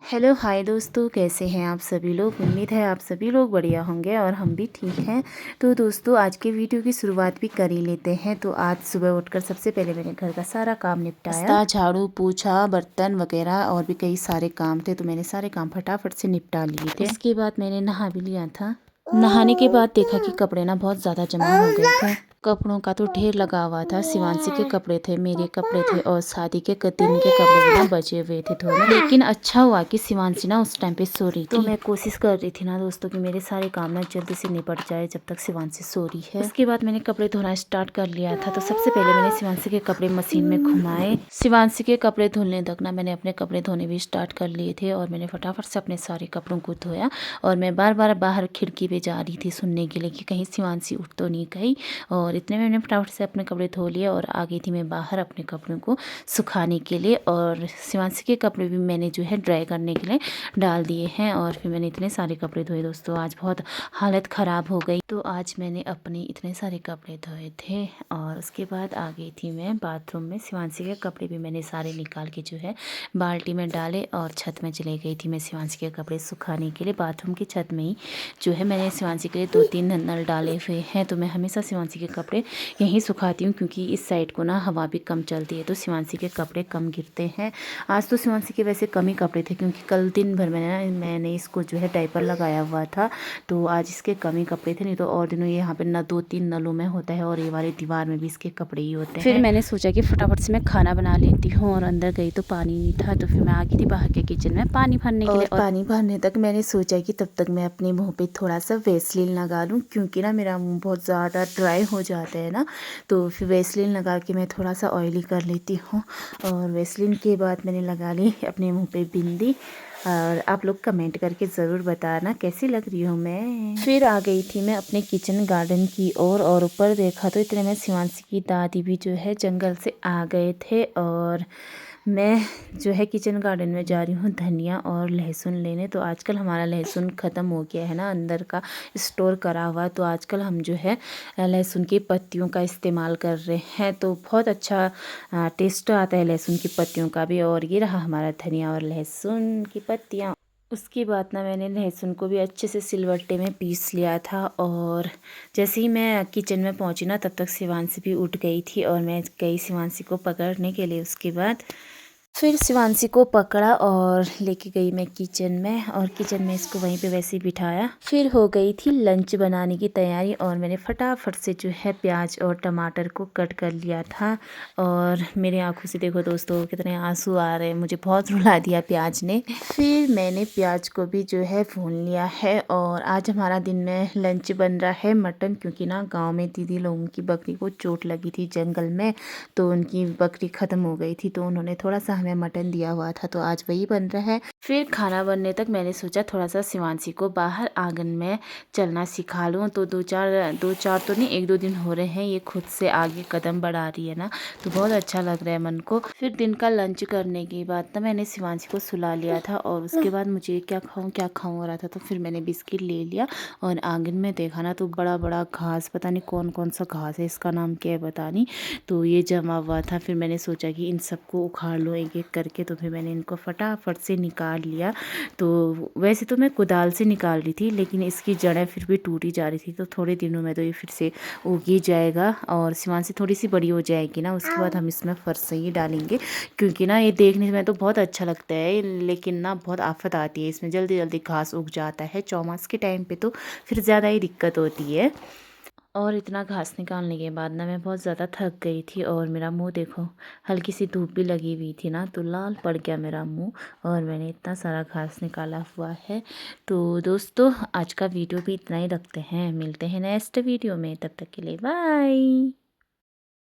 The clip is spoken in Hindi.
हेलो हाय दोस्तों, कैसे हैं आप सभी लोग। उम्मीद है आप सभी लोग बढ़िया होंगे और हम भी ठीक हैं। तो दोस्तों आज के वीडियो की शुरुआत भी कर ही लेते हैं। तो आज सुबह उठकर सबसे पहले मैंने घर का सारा काम निपटाया, झाड़ू पोछा बर्तन वगैरह और भी कई सारे काम थे। तो मैंने सारे काम फटाफट से निपटा लिए थे। इसके बाद मैंने नहा भी लिया था। नहाने के बाद देखा कि कपड़े ना बहुत ज़्यादा जमा हो गए थे। कपड़ों का तो ढेर लगा हुआ था। शिवांशी के कपड़े थे, मेरे कपड़े थे और शादी के दिन के कपड़े भी ना बचे हुए थे थोड़े। लेकिन अच्छा हुआ कि शिवांशी ना उस टाइम पे सो रही थी। तो मैं कोशिश कर रही थी ना दोस्तों कि मेरे सारे काम ना जल्दी से निपट जाए जब तक शिवांशी सो रही है। उसके बाद मैंने कपड़े धोना स्टार्ट कर लिया था। तो सबसे पहले मैंने शिवांशी के कपड़े मशीन में घुमाए। शिवांशी के कपड़े धुलने तक ना मैंने अपने कपड़े धोने भी स्टार्ट कर लिए थे और मैंने फटाफट से अपने सारे कपड़ों को धोया। और मैं बार बार बाहर खिड़की पे जा रही थी सुनने के लिए कि कहीं शिवांशी उठ तो नहीं गई। और इतने में मैंने फटाफट से अपने कपड़े धो लिए और आ गई थी मैं बाहर अपने कपड़ों को सुखाने के लिए। और शिवांशी के कपड़े भी मैंने जो है ड्राई करने के लिए डाल दिए हैं। और फिर मैंने इतने सारे कपड़े धोए दोस्तों, आज बहुत हालत ख़राब हो गई। तो आज मैंने अपने इतने सारे कपड़े धोए थे और उसके बाद आ गई थी मैं बाथरूम में। शिवांशी के कपड़े भी मैंने सारे निकाल के जो है बाल्टी में डाले और छत में चले गई थी मैं शिवांशी के कपड़े सुखाने के लिए। बाथरूम की छत में ही जो है मैंने शिवांशी के लिए 2-3 नल डाले हुए हैं। तो मैं हमेशा शिवांशी के कपड़े यहीं सुखाती हूँ क्योंकि इस साइड को ना हवा भी कम चलती है तो शिवांशी के कपड़े कम गिरते हैं। आज तो शिवांशी के वैसे कम ही कपड़े थे क्योंकि कल दिन भर मैंने इसको जो है डायपर लगाया हुआ था। तो आज इसके कम ही कपड़े थे, नहीं तो और दिनों ये यहाँ पे ना 2-3 नलों में होता है और ये वाले दीवार में भी इसके कपड़े ही होते हैं। फिर मैंने सोचा कि फटाफट से मैं खाना बना लेती हूँ और अंदर गई तो पानी नहीं था। तो फिर मैं आ गई थी बाहर के किचन में पानी भरने के लिए। और पानी भरने तक मैंने सोचा कि तब तक मैं अपने मुँह पे थोड़ा सा वेस्लिन लगा लूँ क्योंकि ना मेरा मुँह बहुत ज़्यादा ड्राई हो जाता है ना। तो फिर वेस्लिन लगा के मैं थोड़ा सा ऑयली कर लेती हूँ। और वेस्लिन के बाद मैंने लगा ली अपने मुंह पे बिंदी। और आप लोग कमेंट करके ज़रूर बताना कैसी लग रही हूँ मैं। फिर आ गई थी मैं अपने किचन गार्डन की ओर और ऊपर देखा तो इतने में शिवांशी की दादी भी जो है जंगल से आ गए थे। और मैं जो है किचन गार्डन में जा रही हूँ धनिया और लहसुन लेने। तो आजकल हमारा लहसुन ख़त्म हो गया है ना, अंदर का स्टोर करा हुआ। तो आजकल हम जो है लहसुन की पत्तियों का इस्तेमाल कर रहे हैं। तो बहुत अच्छा टेस्ट आता है लहसुन की पत्तियों का भी। और ये रहा हमारा धनिया और लहसुन की पत्तियाँ। उसके बाद ना मैंने लहसुन को भी अच्छे से सिलवट्टे में पीस लिया था। और जैसे ही मैं किचन में पहुंची ना तब तक शिवांशी भी उठ गई थी और मैं गई शिवांशी को पकड़ने के लिए। उसके बाद फिर शिवांशी को पकड़ा और लेके गई मैं किचन में और किचन में इसको वहीं पे वैसे ही बिठाया। फिर हो गई थी लंच बनाने की तैयारी और मैंने फटाफट से जो है प्याज और टमाटर को कट कर लिया था। और मेरे आंखों से देखो दोस्तों कितने आंसू आ रहे हैं, मुझे बहुत रुला दिया प्याज ने। फिर मैंने प्याज को भी जो है भून लिया है। और आज हमारा दिन में लंच बन रहा है मटन, क्योंकि ना गाँव में दीदी लोगों की बकरी को चोट लगी थी जंगल में। तो उनकी बकरी ख़त्म हो गई थी तो उन्होंने थोड़ा सा हमें मटन दिया हुआ था, तो आज वही बन रहा है। फिर खाना बनने तक मैंने सोचा थोड़ा सा शिवांशी को बाहर आंगन में चलना सिखा लूँ। तो दो चार तो नहीं, 1-2 दिन हो रहे हैं ये खुद से आगे कदम बढ़ा रही है ना, तो बहुत अच्छा लग रहा है मन को। फिर दिन का लंच करने के बाद ना मैंने शिवांशी को सुला लिया था और उसके बाद मुझे क्या खाऊँ हो रहा था। तो फिर मैंने बिस्किट ले लिया और आंगन में देखा ना तो बड़ा बड़ा घास, पता नहीं कौन कौन सा घास है, इसका नाम क्या है पता नहीं, तो ये जमा हुआ था। फिर मैंने सोचा कि इन सबको उखाड़ लो एक एक करके। तो फिर मैंने इनको फटाफट से निकाल लिया। तो वैसे तो मैं कुदाल से निकाल रही थी लेकिन इसकी जड़ें फिर भी टूटी जा रही थी। तो थोड़े दिनों में तो ये फिर से उग ही जाएगा और शिवांशी थोड़ी सी बड़ी हो जाएगी ना, उसके बाद हम इसमें फरसई डालेंगे। क्योंकि ना ये देखने में तो बहुत अच्छा लगता है लेकिन ना बहुत आफत आती है इसमें, जल्दी जल्दी घास उग जाता है। चौमास के टाइम पे तो फिर ज़्यादा ही दिक्कत होती है। और इतना घास निकालने के बाद ना मैं बहुत ज़्यादा थक गई थी और मेरा मुंह देखो, हल्की सी धूप भी लगी हुई थी ना तो लाल पड़ गया मेरा मुंह। और मैंने इतना सारा घास निकाला हुआ है। तो दोस्तों आज का वीडियो भी इतना ही रखते हैं, मिलते हैं नेक्स्ट वीडियो में, तब तक के लिए बाय।